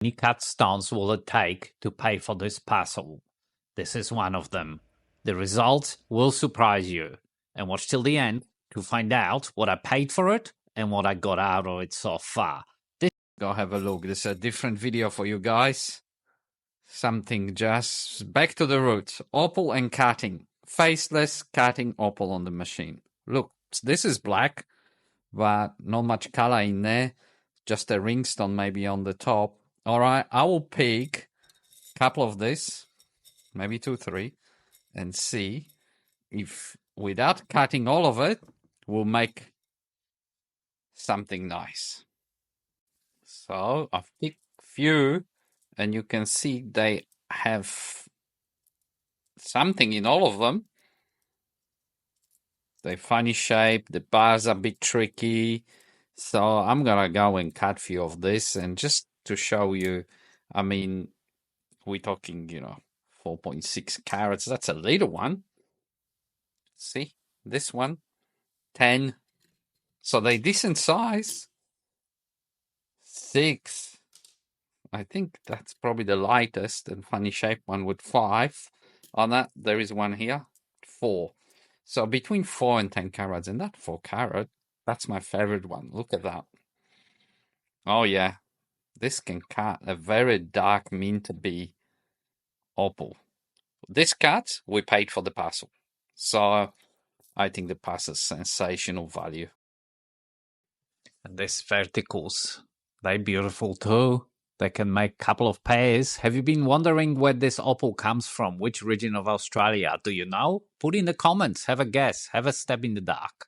many cut stones will it take to pay for this parcel? This is one of them. The result will surprise you. And watch till the end to find out what I paid for it and what I got out of it so far. Go have a look. This is a different video for you guys. Something just back to the roots. Opal and cutting. Faceless cutting opal on the machine. Look, this is black, but not much color in there. Just a ringstone maybe on the top. All right, I will pick a couple of this, maybe 2, 3, and see if without cutting all of it, we'll make something nice. So I've picked few, and you can see they have something in all of them. They're funny shape. The bars are a bit tricky. So I'm going to go and cut a few of this. And just to show you, I mean, we're talking, 4.6 carats. That's a little one. See, this one, 10. So they're decent size. 6. I think that's probably the lightest and funny shape one with 5. On that, there is one here, 4. So between 4 and 10 carats, and that 4 carat, that's my favorite one. Look at that. Oh yeah, this can cut a very dark Mintabie opal. This cut, we paid for the parcel. So I think the parcel's sensational value. And these verticals, they're beautiful too. They can make a couple of pairs. Have you been wondering where this opal comes from? Which region of Australia? Do you know? Put in the comments. Have a guess. Have a stab in the dark.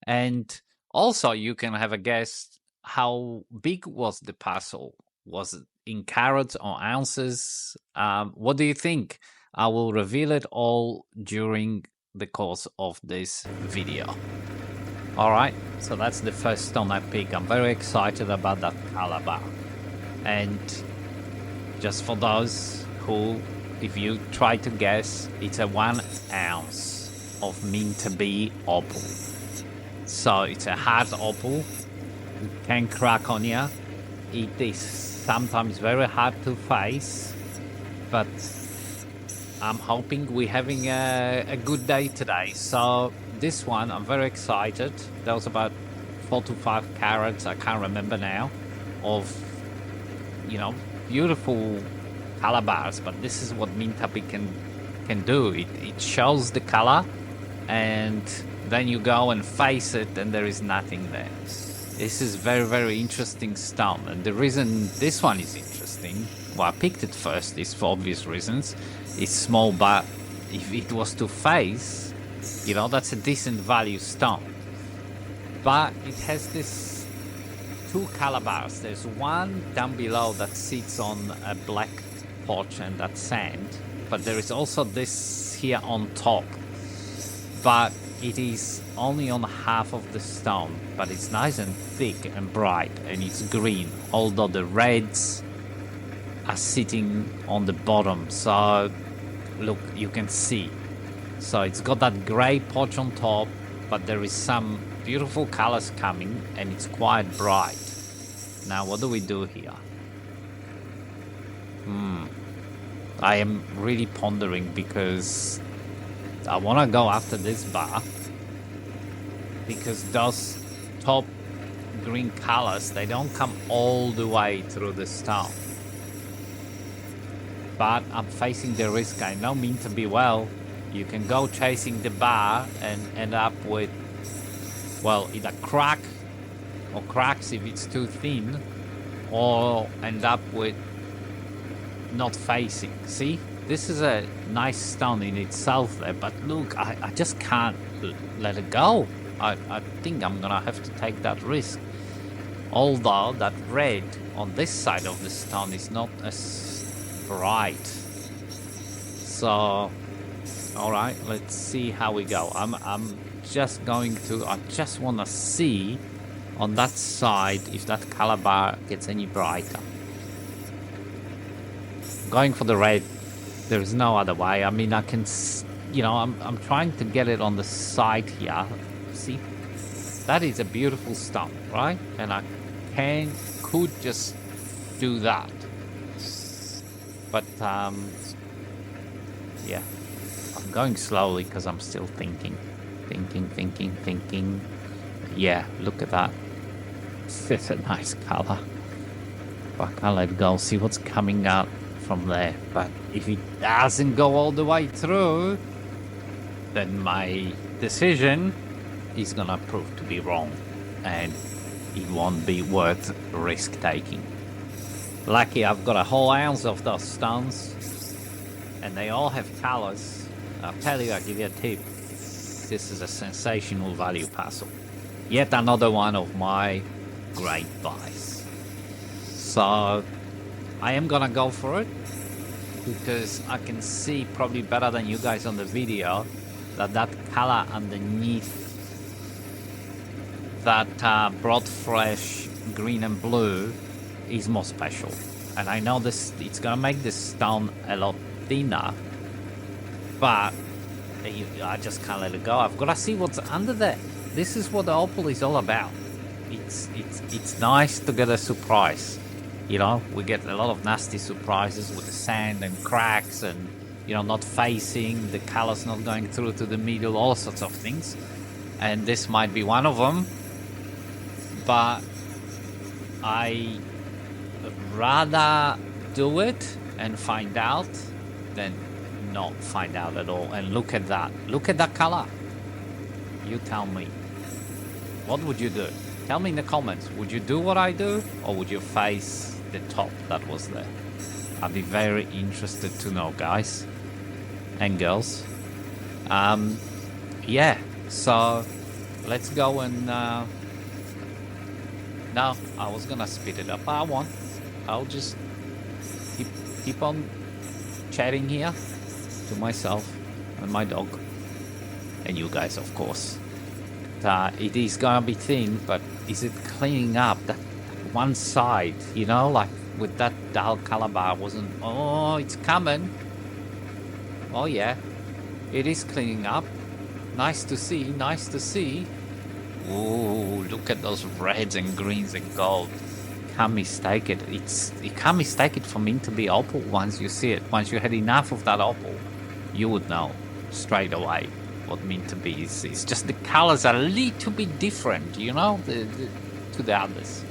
And also, you can have a guess how big was the parcel? Was it in carats or ounces? What do you think? I will reveal it all during the course of this video. All right, so that's the first stone I pick. I'm very excited about that color bar. And just for those who, if you try to guess, it's a 1 ounce of Mintabie opal. So it's a hard opal. It can crack on you. It is sometimes very hard to face, but I'm hoping we're having a good day today. So this one, I'm very excited. That was about 4 to 5 carats, I can't remember now, of beautiful color bars. But this is what Mintabie can do. It shows the color, and then you go and face it, and there is nothing there. This is very, very interesting stone. And the reason this one is interesting, well, I picked it first, is for obvious reasons. It's small, but if it was to face, that's a decent value stone. But it has this 2 color bars. There's one down below that sits on a black potch and that's sand. But there is also this here on top. But it is only on half of the stone. But it's nice and thick and bright, and it's green. Although the reds are sitting on the bottom. So look, you can see. So it's got that grey potch on top, but there is some beautiful colors coming, and it's quite bright. Now, what do we do here? I am really pondering, because I want to go after this bar, because those top green colors, they don't come all the way through the stone. But I'm facing the risk. I know Mintabie well. You can go chasing the bar and end up with, well, either crack or cracks if it's too thin, or end up with not facing. See, this is a nice stone in itself there, but look, I just can't let it go. I think I'm gonna have to take that risk. Although that red on this side of the stone is not as bright. So all right, let's see how we go. I'm just going to, I just want to see on that side if that color bar gets any brighter. Going for the red. There is no other way. I mean, I can, I'm trying to get it on the side here. See, that is a beautiful stone, right? And I could just do that. But yeah, I'm going slowly because I'm still thinking. Yeah, look at that. It's a nice color. But I'll let go, see what's coming out from there. But if it doesn't go all the way through, then my decision is gonna prove to be wrong. And it won't be worth risk taking. Lucky I've got a whole ounce of those stones. And they all have colors. I'll tell you, I'll give you a tip. This is a sensational value parcel. Yet another one of my great buys. So I am gonna go for it because I can see probably better than you guys on the video that color underneath that broad fresh green and blue is more special. And I know this, it's gonna make this stone a lot thinner, but I just can't let it go. I've got to see what's under there. This is what the opal is all about. It's nice to get a surprise. You know, we get a lot of nasty surprises with the sand and cracks and, you know, not facing, the colors not going through to the middle, all sorts of things. And this might be one of them. But I rather do it and find out than not find out at all. And look at that. Look at that color. You tell me. What would you do? Tell me in the comments. Would you do what I do? Or would you face the top that was there? I'd be very interested to know, guys. And girls. Yeah. So, let's go and... No, I was gonna speed it up. I won't. I'll just keep on chatting here to myself and my dog and you guys, of course. It is gonna be thin, but is it cleaning up that one side, you know, like with that dull color bar wasn't... Oh, it's coming. Oh yeah, it is cleaning up. Nice to see, nice to see. Oh, look at those reds and greens and gold. Can't mistake it. You can't mistake it for Mintabie opal once you see it. Once you had enough of that opal, you would know straight away what Mintabie is. It's just the colors are a little bit different, you know, to the others.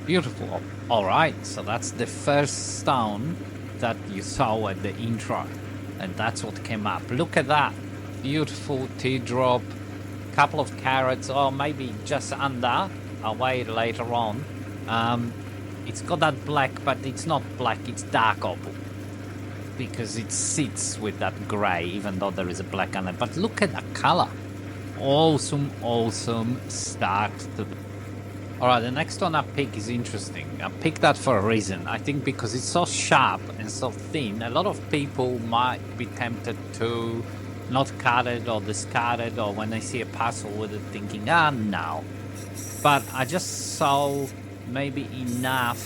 Beautiful. All right, so that's the first stone that you saw at the intro, and that's what came up. Look at that. Beautiful teardrop. Couple of carats, or maybe just under. I'll wait later on. It's got that black, but it's not black, it's dark opal. Because it sits with that grey, even though there is a black on it. But look at that colour. Awesome, awesome start to the... Alright, the next one I pick is interesting. I picked that for a reason. I think because it's so sharp and so thin, a lot of people might be tempted to not cut it or discard it, or when they see a parcel with it thinking, no. But I just saw maybe enough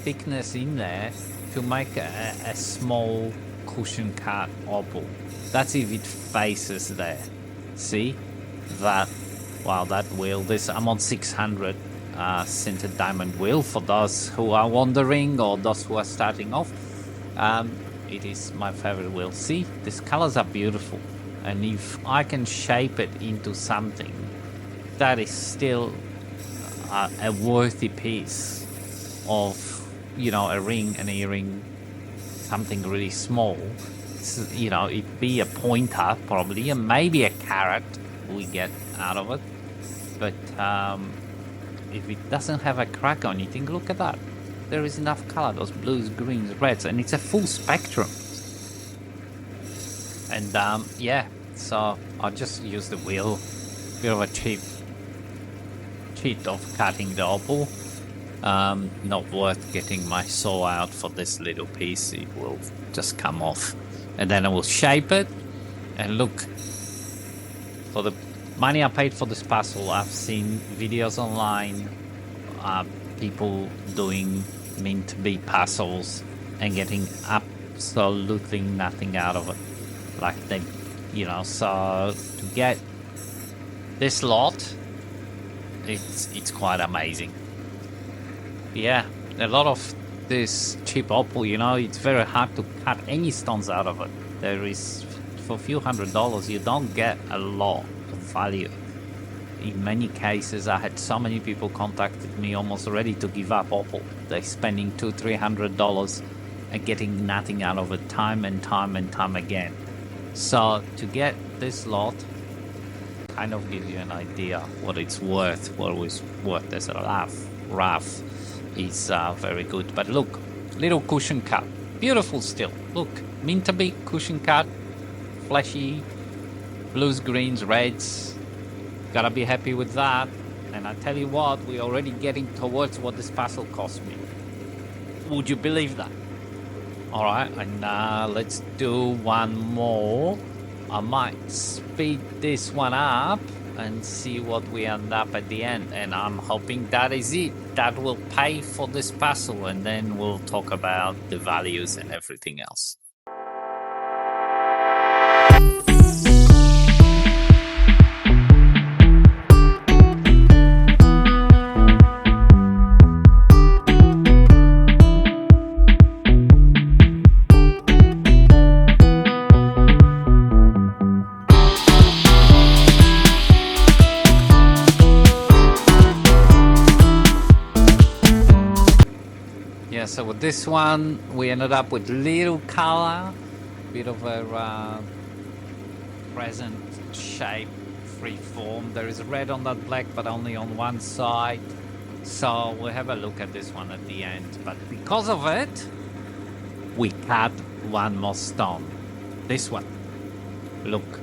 thickness in there to make a small cushion cut opal. That's if it faces there. See? That, wow, that wheel. This, I'm on 600 sintered diamond wheel for those who are wondering or those who are starting off. It is my favorite wheel. See, these colors are beautiful, and if I can shape it into something that is still a worthy piece of, you know, a ring, an earring, something really small, you know, it'd be a pointer probably, and maybe a carat we get out of it. But if it doesn't have a crack on it, think, look at that. There is enough color, those blues, greens, reds, and it's a full spectrum. And yeah, so I'll just use the wheel. Bit of a cheat of cutting the opal. Not worth getting my saw out for this little piece. It will just come off. And then I will shape it. And look, for the money I paid for this parcel, I've seen videos online, people doing Mintabie parcels and getting absolutely nothing out of it. Like they, you know, so to get this lot, it's quite amazing. Yeah, a lot of this cheap opal, you know, it's very hard to cut any stones out of it. There is, for a few $100s, you don't get a lot of value. In many cases, I had so many people contacted me almost ready to give up opal. They're spending $200-300 and getting nothing out of it time and time and time again. So to get this lot kind of gives you an idea what it's worth, what it's worth as a rough is very good. But look, little cushion cut, beautiful still. Look, Mintabie cushion cut, flashy, blues, greens, reds. Gotta be happy with that. And I tell you what, we're already getting towards what this parcel cost me. Would you believe that? All right, and let's do one more. I might speed this one up and see what we end up at the end. And I'm hoping that is it. That will pay for this parcel, and then we'll talk about the values and everything else. So with this one, we ended up with little color, bit of a crescent shape, free form. There is red on that black, but only on one side. So we'll have a look at this one at the end. But because of it, we cut one more stone. This one. Look,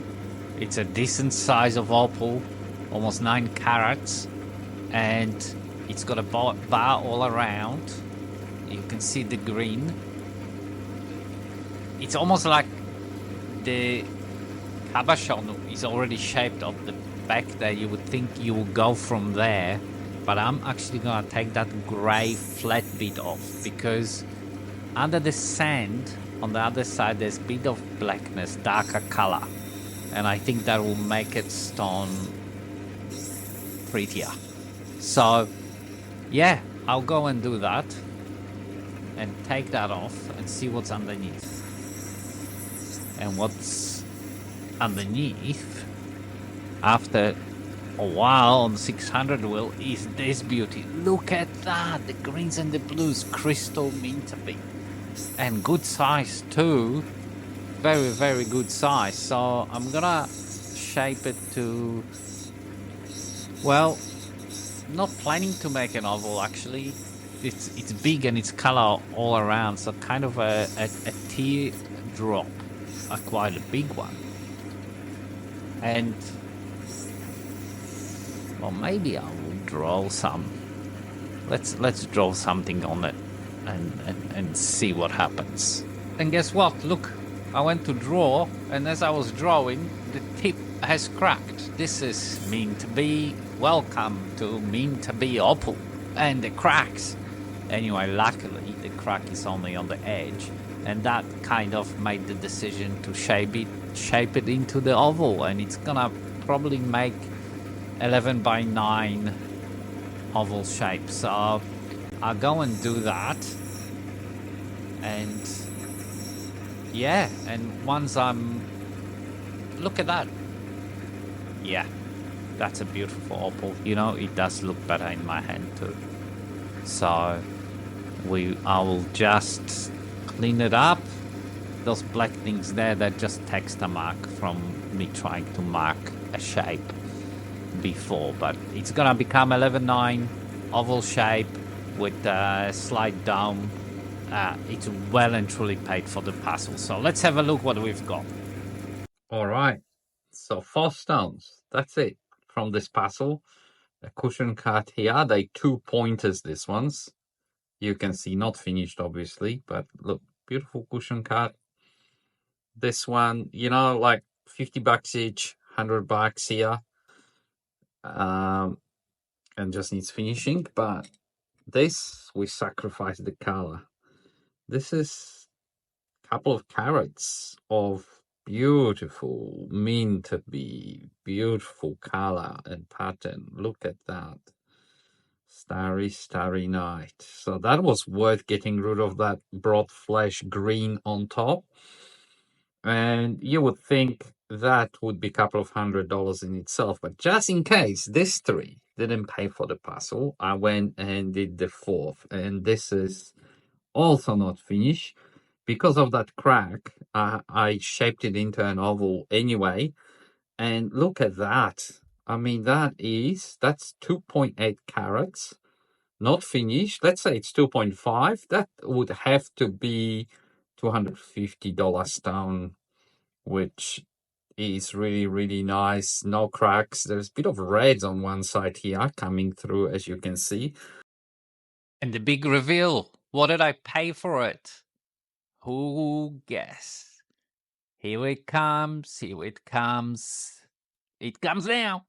it's a decent size of opal, almost 9 carats, and it's got a bar all around. You can see the green. It's almost like the cabochon is already shaped of the back there. You would think you will go from there, but I'm actually gonna take that gray flat bit off, because under the sand on the other side there's a bit of blackness, darker color, and I think that will make it stone prettier. So yeah, I'll go and do that and take that off and see what's underneath. And what's underneath after a while on 600 wheel is this beauty. Look at that, the greens and the blues, crystal Mintabie, and good size too, very, very good size. So I'm gonna shape it to, well, not planning to make an oval actually. It's big and it's color all around, so kind of a teardrop, quite a big one. And well, maybe I will draw some. Let's draw something on it and see what happens. And guess what? Look, I went to draw, and as I was drawing, the tip has cracked. This is Mintabie. Welcome to Mintabie Opal and the cracks. Anyway, luckily the crack is only on the edge, and that kind of made the decision to shape it into the oval, and it's gonna probably make 11 by 9 oval shape. So I'll go and do that, and yeah, and once look at that. Yeah, that's a beautiful opal. You know, it does look better in my hand too. So I will just clean it up. Those black things there, they're just texture mark from me trying to mark a shape before, but it's gonna become 11-9 oval shape with a slight dome. It's well and truly paid for the parcel. So let's have a look what we've got. All right, so 4 stones. That's it from this parcel. A cushion cut here. They 2 pointers. This one's. You can see not finished, obviously, but look, beautiful cushion cut. This one, you know, like $50 each, $100 here, and just needs finishing. But this, we sacrifice the color. This is a couple of carats of beautiful Mintabie, beautiful color and pattern. Look at that. Starry night. So that was worth getting rid of that broad flesh green on top. And you would think that would be a couple of $100 in itself. But just in case this three didn't pay for the puzzle, I went and did the fourth. And this is also not finished. Because of that crack, I shaped it into an oval anyway. And look at that. I mean, that's 2.8 carats, not finished. Let's say it's 2.5. That would have to be $250 stone, which is really, really nice. No cracks. There's a bit of red on one side here coming through, as you can see. And the big reveal. What did I pay for it? Who guess? Here it comes. Here it comes. It comes now.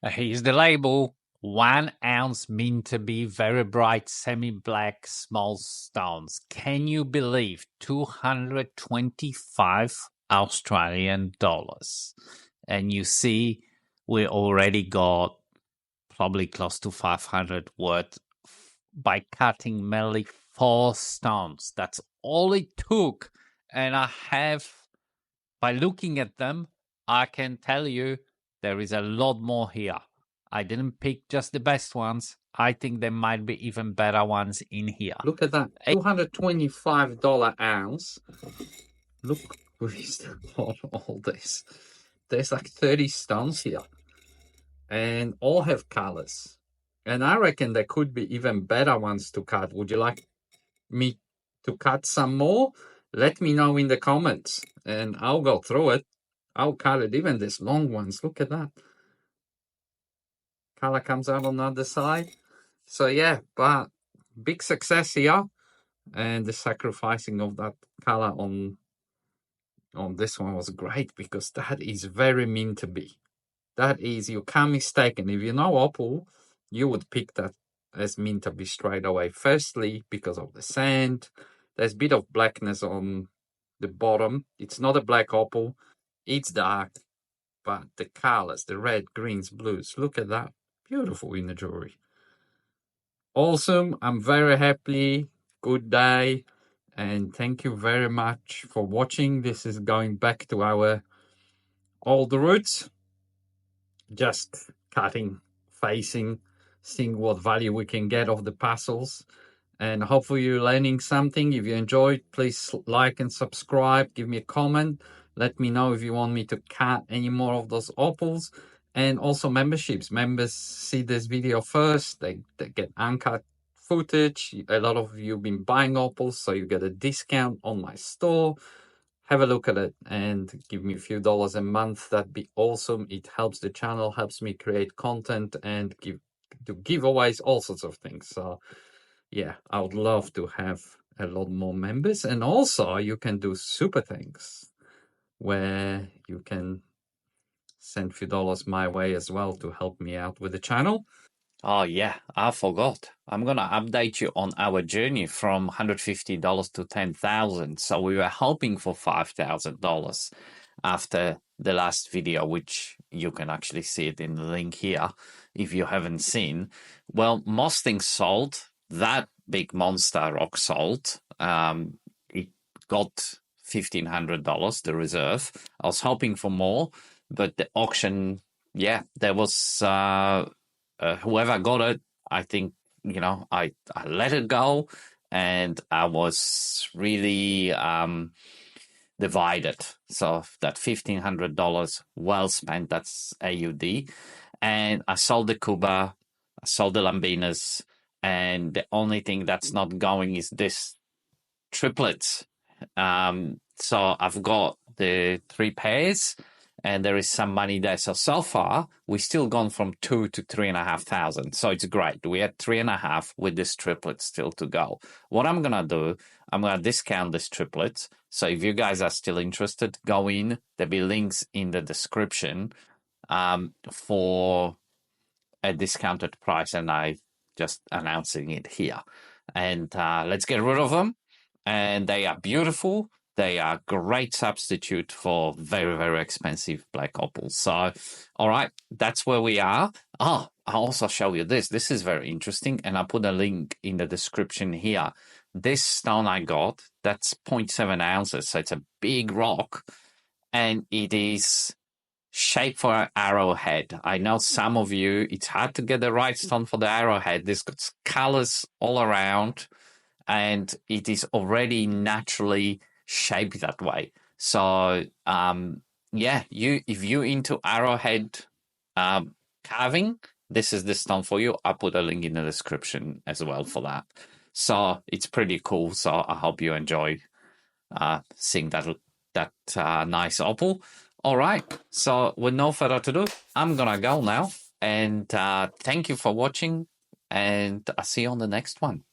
Here's the label. 1 ounce Mintabie very bright semi-black small stones. Can you believe 225 Australian dollars? And you see we already got probably close to 500 worth by cutting merely 4 stones. That's all it took. And I have, by looking at them, I can tell you there is a lot more here. I didn't pick just the best ones. I think there might be even better ones in here. Look at that, $225 ounce. Look, where's all this? There's like 30 stones here, and all have colors. And I reckon there could be even better ones to cut. Would you like me to cut some more? Let me know in the comments, and I'll go through it. I'll cut it. Even these long ones, look at that. Color comes out on the other side. So yeah, but big success here, and the sacrificing of that color on this one was great, because that is very Mintabie. That is, you can't mistake it. If you know Opal, you would pick that as Mintabie straight away. Firstly, because of the sand. There's a bit of blackness on the bottom. It's not a black opal. It's dark. But the colors, the red, greens, blues, look at that. Beautiful in the jewelry. Awesome. I'm very happy. Good day. And thank you very much for watching. This is going back to our old roots. Just cutting, facing, seeing what value we can get of the puzzles. And hopefully you're learning something. If you enjoyed, please like and subscribe. Give me a comment. Let me know if you want me to cut any more of those opals. And also memberships. Members see this video first. They get uncut footage. A lot of you have been buying opals, so you get a discount on my store. Have a look at it and give me a few dollars a month. That'd be awesome. It helps the channel, helps me create content and do giveaways, all sorts of things. So yeah, I would love to have a lot more members. And also you can do super things where you can send a few dollars my way as well to help me out with the channel. Oh, yeah, I forgot. I'm going to update you on our journey from $150 to $10,000. So we were hoping for $5,000 after the last video, which you can actually see it in the link here if you haven't seen. Well, most things sold. That big monster rock sold. It got $1,500, the reserve. I was hoping for more, but the auction, yeah, there was... whoever got it, I think, I let it go, and I was really divided. So that $1,500 well spent, that's AUD. And I sold the Cuba, I sold the Lambinas, and the only thing that's not going is this Triplets. So I've got the 3 pairs, and there is some money there. So far, we've still gone from 2 to 3,500. So it's great. We had 3.5 with this triplet still to go. What I'm going to do, I'm going to discount this triplet. So if you guys are still interested, go in. There'll be links in the description for a discounted price. And I just announcing it here. And let's get rid of them. And they are beautiful. They are a great substitute for very, very expensive black opals. So, all right, that's where we are. Oh, I'll also show you this. This is very interesting, and I'll put a link in the description here. This stone I got, that's 0.7 ounces, so it's a big rock, and it is shaped for an arrowhead. I know some of you, it's hard to get the right stone for the arrowhead. This got colors all around, and it is already naturally shaped that way. So, yeah, if you're into arrowhead carving, this is the stone for you. I'll put a link in the description as well for that. So it's pretty cool. So I hope you enjoy seeing that nice opal. All right. So with no further ado, I'm gonna go now. And thank you for watching. And I'll see you on the next one.